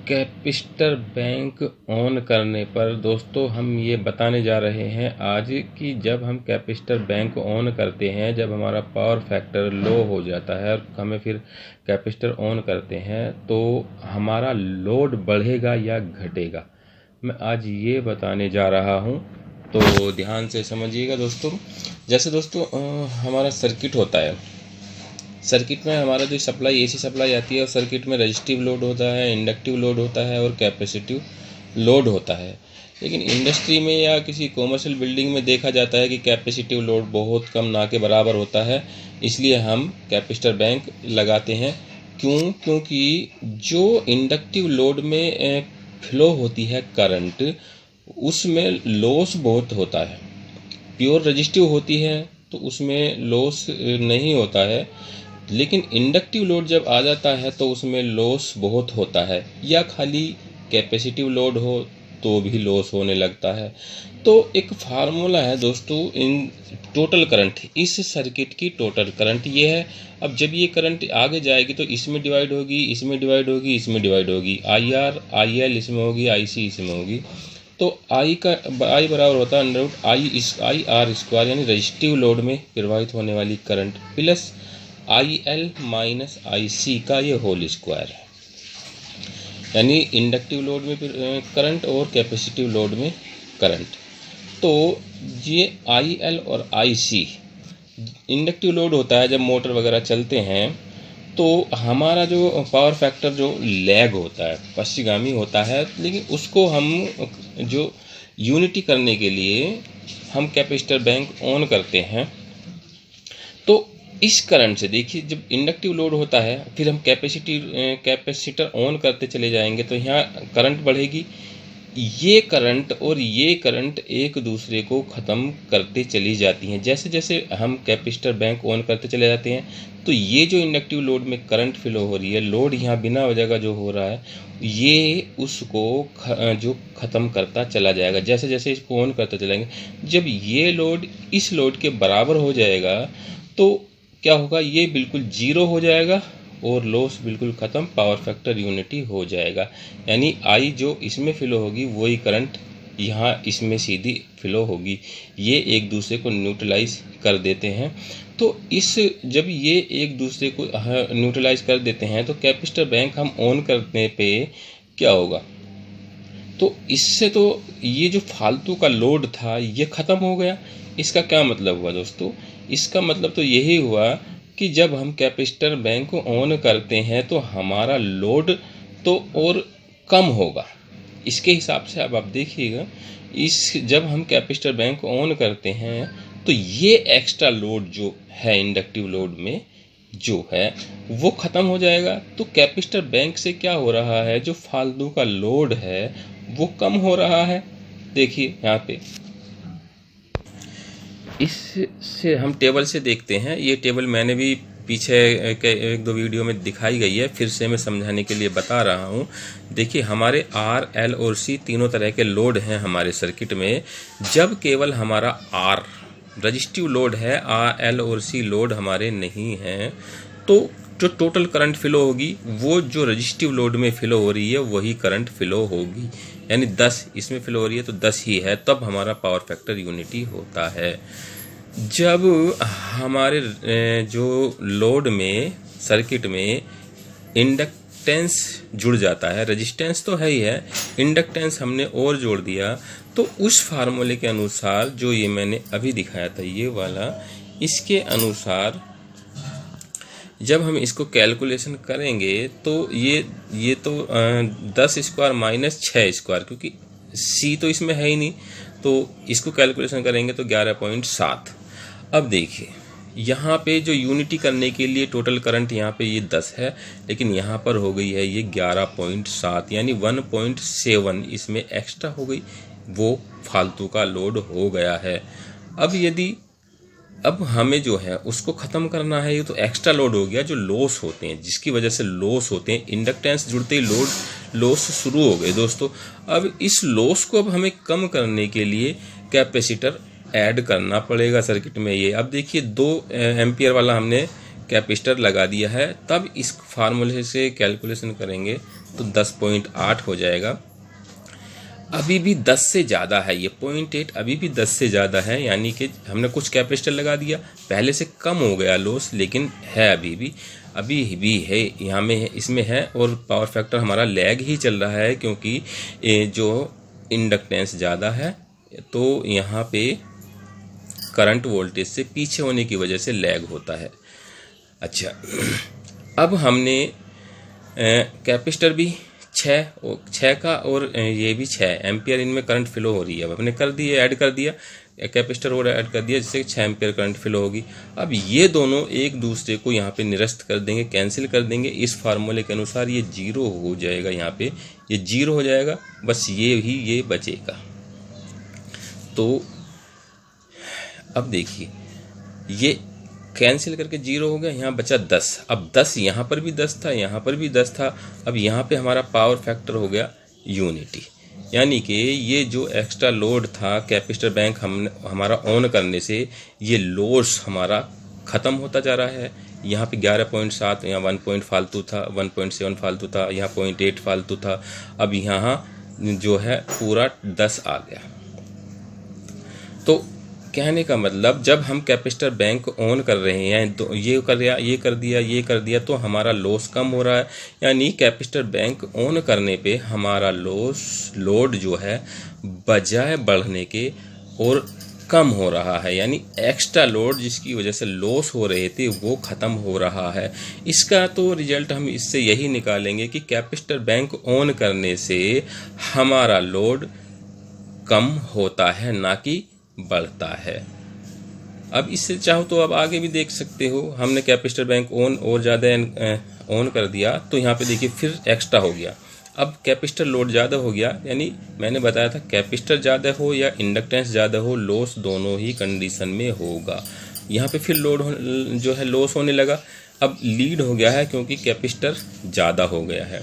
कैपिस्टर bank on करने पर दोस्तों हम ये बताने जा रहे हैं आज कि जब हम कैपिस्टर बैंक ऑन करते हैं, जब हमारा पावर फैक्टर लो हो जाता है और हमें फिर कैपिस्टर ऑन करते हैं तो हमारा लोड बढ़ेगा या घटेगा, मैं आज ये बताने जा रहा हूँ। तो ध्यान से समझिएगा दोस्तों। जैसे दोस्तों हमारा सर्किट होता है, सर्किट में हमारा जो सप्लाई एसी सप्लाई आती है और सर्किट में रजिस्टिव लोड होता है, इंडक्टिव लोड होता है और कैपेसिटिव लोड होता है। लेकिन इंडस्ट्री में या किसी कॉमर्शियल बिल्डिंग में देखा जाता है कि कैपेसिटिव लोड बहुत कम ना के बराबर होता है, इसलिए हम कैपिस्टर बैंक लगाते हैं। क्योंकि जो इंडक्टिव लोड में फ्लो होती है करंट, उसमें लॉस बहुत होता है। प्योर रजिस्टिव होती है तो उसमें लॉस नहीं होता है, लेकिन इंडक्टिव लोड जब आ जाता है तो उसमें लॉस बहुत होता है, या खाली कैपेसिटिव लोड हो तो भी लॉस होने लगता है। तो एक फार्मूला है दोस्तों, इन टोटल करंट, इस सर्किट की टोटल करंट ये है। अब जब ये करंट आगे जाएगी तो इसमें डिवाइड होगी, इसमें डिवाइड होगी, इसमें डिवाइड होगी, IR IL इसमें होगी, IC इसमें होगी। तो I बराबर होता है √I R², यानी रजिस्टिव लोड में प्रवाहित होने वाली current plus IL minus IC का ये होल स्क्वायर है, यानी इंडक्टिव लोड में करंट और कैपेसिटिव लोड में करंट। तो ये IL और IC इंडक्टिव लोड होता है जब मोटर वगैरह चलते हैं, तो हमारा जो पावर फैक्टर जो लैग होता है, पश्चिगामी होता है, लेकिन उसको हम जो यूनिटी करने के लिए हम कैपेसिटर बैंक ऑन करते हैं। तो इस करंट से देखिए, जब इंडक्टिव लोड होता है फिर हम कैपेसिटर ऑन करते चले जाएंगे तो यहाँ करंट बढ़ेगी। ये करंट और ये करंट एक दूसरे को ख़त्म करते चली जाती हैं। जैसे जैसे हम कैपेसिटर बैंक ऑन करते चले जाते हैं तो ये जो इंडक्टिव लोड में करंट फ्लो हो रही है, लोड यहाँ बिना वजह का जो हो रहा है, ये उसको जो ख़त्म करता चला जाएगा। जैसे जैसे इसको ऑन करते चलेंगे, जब ये लोड इस लोड के बराबर हो जाएगा तो क्या होगा, ये बिल्कुल जीरो हो जाएगा और लॉस बिल्कुल ख़त्म, पावर फैक्टर यूनिटी हो जाएगा। यानी आई जो इसमें फ्लो होगी वही करंट यहाँ इसमें सीधी फ्लो होगी। ये एक दूसरे को न्यूट्रलाइज कर देते हैं। तो जब ये एक दूसरे को न्यूट्रलाइज कर देते हैं तो कैपेसिटर बैंक हम ऑन करने पे क्या होगा, तो इससे तो ये जो फालतू का लोड था ये ख़त्म हो गया। इसका क्या मतलब हुआ दोस्तों, इसका मतलब तो यही हुआ कि जब हम कैपेसिटर बैंक को ऑन करते हैं तो हमारा लोड तो और कम होगा। इसके हिसाब से अब आप देखिएगा, जब हम कैपेसिटर बैंक को ऑन करते हैं तो ये एक्स्ट्रा लोड जो है इंडक्टिव लोड में जो है वो ख़त्म हो जाएगा। तो कैपेसिटर बैंक से क्या हो रहा है, जो फालतू का लोड है वो कम हो रहा है। देखिए यहाँ पे इससे हम टेबल से देखते हैं। ये टेबल मैंने भी पीछे एक दो वीडियो में दिखाई गई है, फिर से मैं समझाने के लिए बता रहा हूँ। देखिए हमारे R, L और C तीनों तरह के लोड हैं हमारे सर्किट में। जब केवल हमारा R रजिस्टिव लोड है, L और C लोड हमारे नहीं हैं, तो जो टोटल करंट फ्लो होगी वो जो रजिस्टिव लोड में फ्लो हो रही है वही करंट फ्लो होगी। यानी 10 इसमें फ्लो हो रही है तो 10 ही है, तब हमारा पावर फैक्टर यूनिटी होता है। जब हमारे जो लोड में सर्किट में इंडक्टेंस जुड़ जाता है, रेजिस्टेंस तो है ही है, इंडक्टेंस हमने और जोड़ दिया, तो उस फार्मूले के अनुसार जो ये मैंने अभी दिखाया था ये वाला, इसके अनुसार जब हम इसको कैलकुलेशन करेंगे तो ये तो 10 स्क्वायर माइनस 6 स्क्वायर, क्योंकि C तो इसमें है ही नहीं, तो इसको कैलकुलेशन करेंगे तो 11.7। अब देखिए यहाँ पे जो यूनिटी करने के लिए टोटल करंट यहाँ पे ये 10 है, लेकिन यहाँ पर हो गई है ये 11.7, यानी 1.7 इसमें एक्स्ट्रा हो गई, वो फालतू का लोड हो गया है। अब हमें जो है उसको ख़त्म करना है। ये तो एक्स्ट्रा लोड हो गया जो लॉस होते हैं, जिसकी वजह से लॉस होते हैं। इंडक्टेंस जुड़ते ही लॉस शुरू हो गए दोस्तों। अब इस लॉस को अब हमें कम करने के लिए कैपेसिटर ऐड करना पड़ेगा सर्किट में। ये अब देखिए 2 एम्पियर वाला हमने कैपेसिटर लगा दिया है, तब इस फार्मूले से कैलकुलेशन करेंगे तो 10.8 हो जाएगा। अभी भी 10 से ज़्यादा है, ये 0.8 अभी भी 10 से ज़्यादा है, यानी कि हमने कुछ कैपेसिटर लगा दिया, पहले से कम हो गया लॉस, लेकिन है अभी भी है, यहाँ में है, इसमें है। और पावर फैक्टर हमारा लैग ही चल रहा है, क्योंकि जो इंडक्टेंस ज़्यादा है तो यहाँ पे करंट वोल्टेज से पीछे होने की वजह से लैग होता है। अच्छा, अब हमने कैपेसिटर भी 6 का और ये भी 6 एम्पियर इनमें करंट फ्लो हो रही है। अब हमने कर दिया, ऐड कर दिया कैपेसिटर और ऐड कर दिया, जिससे 6 एम्पियर करंट फ्लो होगी। अब ये दोनों एक दूसरे को यहाँ पे निरस्त कर देंगे, कैंसिल कर देंगे। इस फार्मूले के अनुसार ये 0 हो जाएगा, यहाँ पे ये 0 हो जाएगा, बस ये बचेगा। तो अब देखिए, ये कैंसिल करके 0 हो गया, यहाँ बचा 10। अब 10 यहाँ पर भी 10 था, यहाँ पर भी 10 था। अब यहाँ पे हमारा पावर फैक्टर हो गया यूनिटी, यानी कि ये जो एक्स्ट्रा लोड था कैपेसिटर बैंक हमारा ऑन करने से, ये लॉस हमारा ख़त्म होता जा रहा है। यहाँ पे 11.7, यहाँ 1 पॉइंट फालतू था, 1.7 फालतू था, यहाँ 0.8 फालतू था। अब यहाँ जो है पूरा 10 आ गया। तो कहने का मतलब, जब हम कैपेसिटर बैंक ऑन कर रहे हैं तो ये कर दिया तो हमारा लॉस कम हो रहा है, यानी कैपेसिटर बैंक ऑन करने पे हमारा लोड जो है बजाय बढ़ने के और कम हो रहा है, यानी एक्स्ट्रा लोड जिसकी वजह से लॉस हो रहे थे वो ख़त्म हो रहा है। इसका तो रिजल्ट हम इससे यही निकालेंगे कि कैपेसिटर बैंक ऑन करने से हमारा लोड कम होता है, ना कि बढ़ता है। अब इससे चाहो तो अब आगे भी देख सकते हो, हमने कैपेसिटर बैंक ऑन और ज़्यादा ऑन कर दिया तो यहाँ पे देखिए फिर एक्स्ट्रा हो गया। अब कैपेसिटर लोड ज़्यादा हो गया, यानी मैंने बताया था कैपेसिटर ज़्यादा हो या इंडक्टेंस ज़्यादा हो, लॉस दोनों ही कंडीशन में होगा। यहाँ पे फिर लोड जो है लॉस होने लगा। अब लीड हो गया है क्योंकि कैपेसिटर ज़्यादा हो गया है।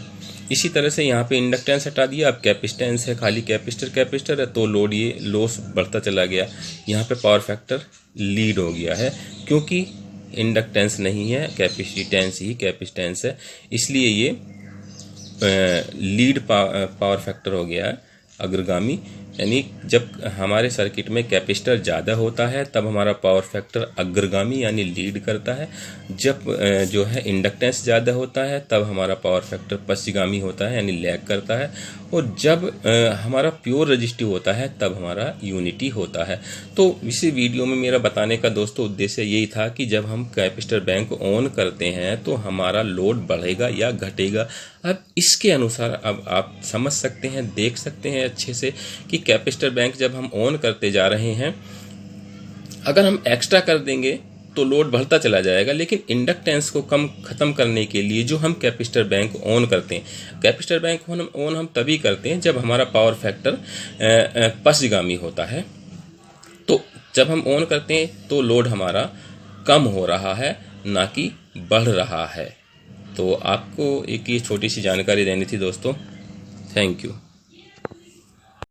इसी तरह से यहाँ पे इंडक्टेंस हटा दिया, अब कैपेसिटेंस है, खाली कैपेसिटर है, तो लोड ये लॉस बढ़ता चला गया। यहाँ पे पावर फैक्टर लीड हो गया है, क्योंकि इंडक्टेंस नहीं है, कैपेसिटेंस है, इसलिए ये लीड पावर फैक्टर हो गया है, अग्रगामी। यानी जब हमारे सर्किट में कैपेसिटर ज़्यादा होता है तब हमारा पावर फैक्टर अग्रगामी यानी लीड करता है। जब जो है इंडक्टेंस ज़्यादा होता है तब हमारा पावर फैक्टर पश्चिगामी होता है यानी लैग करता है। और जब हमारा प्योर रजिस्टिव होता है तब हमारा यूनिटी होता है। तो इसी वीडियो में मेरा बताने का दोस्तों उद्देश्य यही था कि जब हम कैपेसिटर बैंक ऑन करते हैं तो हमारा लोड बढ़ेगा या घटेगा। अब इसके अनुसार अब आप समझ सकते हैं, देख सकते हैं अच्छे से कि कैपेसिटर बैंक जब हम ऑन करते जा रहे हैं, अगर हम एक्स्ट्रा कर देंगे तो लोड बढ़ता चला जाएगा। लेकिन इंडक्टेंस को ख़त्म करने के लिए जो हम कैपेसिटर बैंक ऑन करते हैं, कैपेसिटर बैंक ऑन हम तभी करते हैं जब हमारा पावर फैक्टर पश्चिगामी होता है। तो जब हम ऑन करते हैं तो लोड हमारा कम हो रहा है, ना कि बढ़ रहा है। तो आपको एक ये छोटी सी जानकारी देनी थी दोस्तों। Thank you.